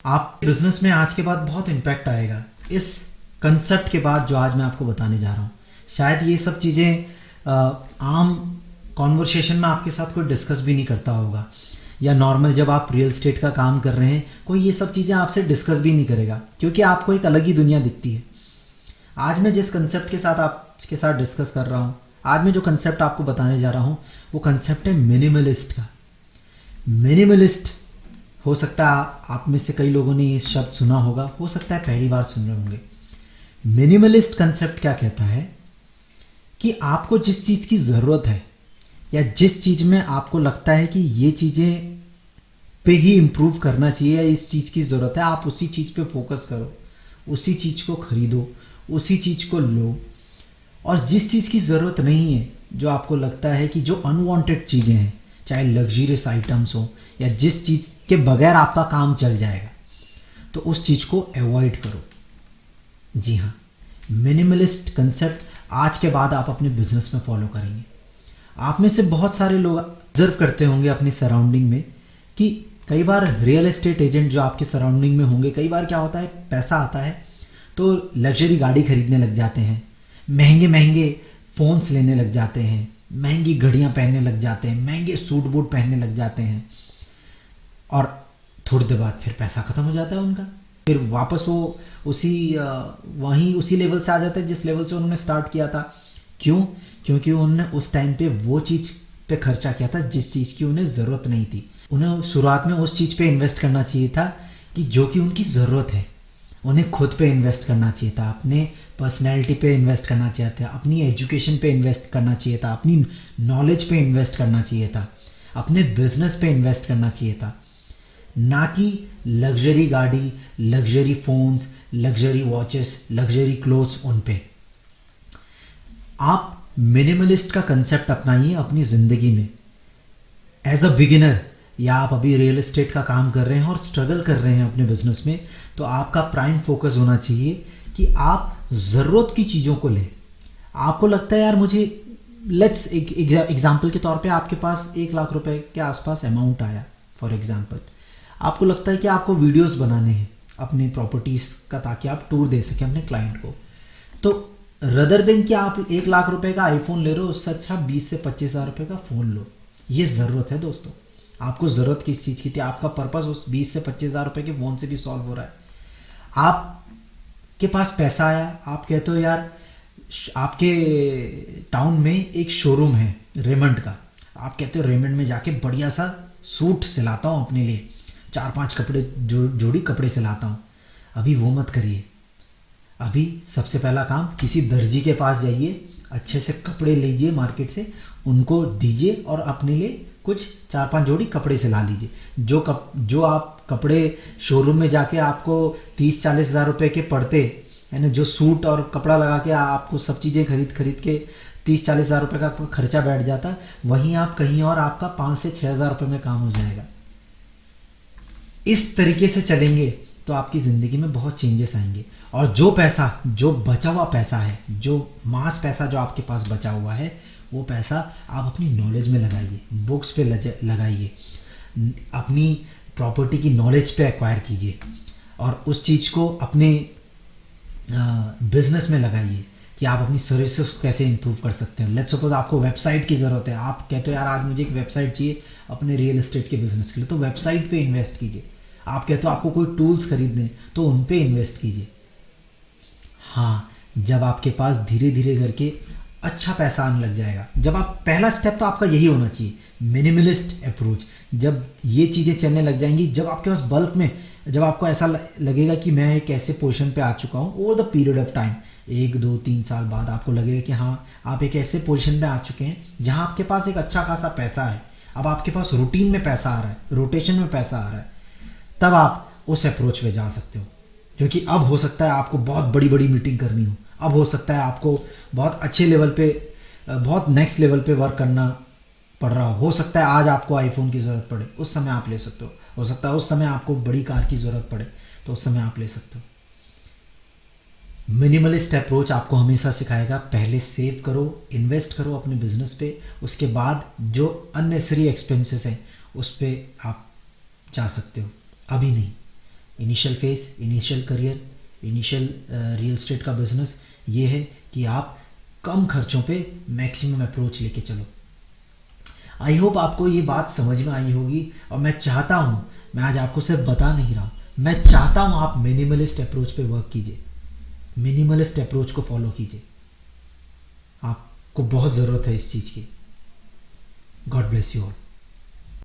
आप बिजनेस में आज के बाद बहुत इम्पैक्ट आएगा इस कंसेप्ट के बाद जो आज मैं आपको बताने जा रहा हूँ। शायद ये सब चीज़ें आम कॉन्वर्सेशन में आपके साथ कोई डिस्कस भी नहीं करता होगा, या नॉर्मल जब आप रियल एस्टेट का काम कर रहे हैं कोई ये सब चीज़ें आपसे डिस्कस भी नहीं करेगा, क्योंकि आपको एक अलग ही दुनिया दिखती है। आज मैं जिस कंसेप्ट के साथ आपके साथ डिस्कस कर रहा हूँ, आज मैं जो कंसेप्ट आपको बताने जा रहा हूँ वो कंसेप्ट है मिनिमलिस्ट का। मिनिमलिस्ट, हो सकता है आप में से कई लोगों ने ये शब्द सुना होगा, हो सकता है पहली बार सुन रहे होंगे। मिनिमलिस्ट कंसेप्ट क्या कहता है कि आपको जिस चीज़ की ज़रूरत है या जिस चीज़ में आपको लगता है कि ये चीज़ें पे ही इम्प्रूव करना चाहिए या इस चीज़ की ज़रूरत है, आप उसी चीज़ पे फोकस करो, उसी चीज़ को खरीदो, उसी चीज़ को लो। और जिस चीज़ की ज़रूरत नहीं है, जो आपको लगता है कि जो अनवांटेड चीज़ें हैं, चाहे लग्जरियस आइटम्स हो या जिस चीज़ के बगैर आपका काम चल जाएगा, तो उस चीज़ को अवॉइड करो। जी हाँ, मिनिमलिस्ट कंसेप्ट आज के बाद आप अपने बिजनेस में फॉलो करेंगे। आप में से बहुत सारे लोग ऑब्जर्व करते होंगे अपनी सराउंडिंग में कि कई बार रियल एस्टेट एजेंट जो आपके सराउंडिंग में होंगे, कई बार क्या होता है, पैसा आता है तो लग्जरी गाड़ी खरीदने लग जाते हैं, महंगे महंगे फ़ोन्स लेने लग जाते हैं, महंगी घड़ियाँ पहनने लग जाते हैं, महंगे सूट बूट पहनने लग जाते हैं, और थोड़ी देर बाद फिर पैसा ख़त्म हो जाता है उनका। फिर वापस वो उसी लेवल से आ जाते हैं जिस लेवल से उन्होंने स्टार्ट किया था। क्यों? क्योंकि उन्होंने उस टाइम पे वो चीज़ पे खर्चा किया था जिस चीज़ की उन्हें ज़रूरत नहीं थी। उन्हें शुरुआत में उस चीज़ पे इन्वेस्ट करना चाहिए था कि जो कि उनकी ज़रूरत है। उन्हें खुद पे इन्वेस्ट करना चाहिए था, अपने पर्सनैलिटी पे इन्वेस्ट करना चाहिए था, अपनी एजुकेशन पे इन्वेस्ट करना चाहिए था, अपनी नॉलेज पे इन्वेस्ट करना चाहिए था, अपने बिजनेस पे इन्वेस्ट करना चाहिए था, ना कि लग्जरी गाड़ी, luxury phones, luxury watches, luxury clothes उन पे। आप मिनिमलिस्ट का कंसेप्ट अपनाइए अपनी ज़िंदगी में एज अ बिगिनर, या आप अभी रियल एस्टेट का काम कर रहे हैं और स्ट्रगल कर रहे हैं अपने बिजनेस में, तो आपका प्राइम फोकस होना चाहिए कि आप ज़रूरत की चीज़ों को लें। आपको लगता है यार मुझे, लेट्स एग्जाम्पल के तौर पे आपके पास 1 लाख रुपए के आसपास अमाउंट आया फॉर एग्जाम्पल। आपको लगता है कि आपको वीडियोस बनाने हैं अपनी प्रॉपर्टीज़ का ताकि आप टूर दे सकें अपने क्लाइंट को, तो रदर देन कि आप 1 लाख रुपए का आईफोन ले रहे हो, उससे अच्छा 20 से 25 हज़ार रुपये का फ़ोन लो। ये ज़रूरत है दोस्तों, आपको ज़रूरत किस चीज़ की थी, आपका पर्पस उस 20 से 25 हज़ार रुपये के फ़ोन से भी सॉल्व हो रहा है। आपके पास पैसा आया, आप कहते हो यार आपके टाउन में एक शोरूम है रेमंड का, आप कहते हो रेमंड में जाके बढ़िया सा सूट सिलाता हूँ अपने लिए, 4-5 कपड़े जोड़ी कपड़े सिलाता हूँ। अभी वो मत करिए। अभी सबसे पहला काम, किसी दर्जी के पास जाइए, अच्छे से कपड़े लीजिए मार्केट से, उनको दीजिए और अपने लिए कुछ 4-5 जोड़ी कपड़े सिला लीजिए। जो आप कपड़े शोरूम में जाके आपको 30-40 हज़ार रुपये के पड़ते है ना, जो सूट और कपड़ा लगा के आपको सब चीज़ें खरीद के 30-40 हज़ार रुपये का खर्चा बैठ जाता, वहीं आप कहीं और आपका 5 से 6 हज़ार रुपये में काम हो जाएगा। इस तरीके से चलेंगे तो आपकी ज़िंदगी में बहुत चेंजेस आएंगे। और जो पैसा, जो बचा हुआ पैसा है, जो मास पैसा जो आपके पास बचा हुआ है, वो पैसा आप अपनी नॉलेज में लगाइए, बुक्स पे लगाइए, अपनी प्रॉपर्टी की नॉलेज पे एक्वायर कीजिए और उस चीज़ को अपने बिजनेस में लगाइए कि आप अपनी सर्विसेज को कैसे इंप्रूव कर सकते हैं। लेट्स सपोज आपको वेबसाइट की ज़रूरत है, आप कहते हो यार आज मुझे एक वेबसाइट चाहिए अपने रियल एस्टेट के बिजनेस के लिए, तो वेबसाइट पे इन्वेस्ट कीजिए। आप कहते हो आपको कोई टूल्स खरीदने, तो उन पे इन्वेस्ट कीजिए। हाँ, जब आपके पास धीरे धीरे करके अच्छा पैसा आने लग जाएगा, जब आप, पहला स्टेप तो आपका यही होना चाहिए, मिनिमलिस्ट अप्रोच। जब ये चीज़ें चलने लग जाएंगी, जब आपके पास बल्क में, जब आपको ऐसा लगेगा कि मैं एक ऐसे पोजीशन पे आ चुका हूँ, over the period of time 1-2-3 साल बाद आपको लगेगा कि हाँ आप एक ऐसे पोजीशन पे आ चुके हैं जहाँ आपके पास एक अच्छा खासा पैसा है, अब आपके पास रूटीन में पैसा आ रहा है, रोटेशन में पैसा आ रहा है, तब आप उस अप्रोच पे जा सकते हो। क्योंकि अब हो सकता है आपको बहुत बड़ी बड़ी मीटिंग करनी हो, अब हो सकता है आपको बहुत अच्छे लेवल पे, बहुत नेक्स्ट लेवल पे वर्क करना पड़ रहा हो सकता है आज आपको आईफोन की ज़रूरत पड़े, उस समय आप ले सकते हो सकता है उस समय आपको बड़ी कार की ज़रूरत पड़े, तो उस समय आप ले सकते हो। मिनिमलिस्ट अप्रोच आपको हमेशा सिखाएगा पहले सेव करो, इन्वेस्ट करो अपने बिजनेस पे, उसके बाद जो अननेसेसरी एक्सपेंसेस हैं उस पर आप जा सकते हो, अभी नहीं। Initial face, initial career, initial real estate का बिजनेस ये है कि आप कम खर्चों पे मैक्सिमम अप्रोच लेके चलो। आई होप आपको ये बात समझ में आई होगी, और मैं चाहता हूँ, मैं आज आपको सिर्फ बता नहीं रहा हूँ, मैं चाहता हूँ आप मिनिमलिस्ट अप्रोच पे वर्क कीजिए, मिनिमलिस्ट अप्रोच को फॉलो कीजिए। आपको बहुत ज़रूरत है इस चीज़ की। God bless you all.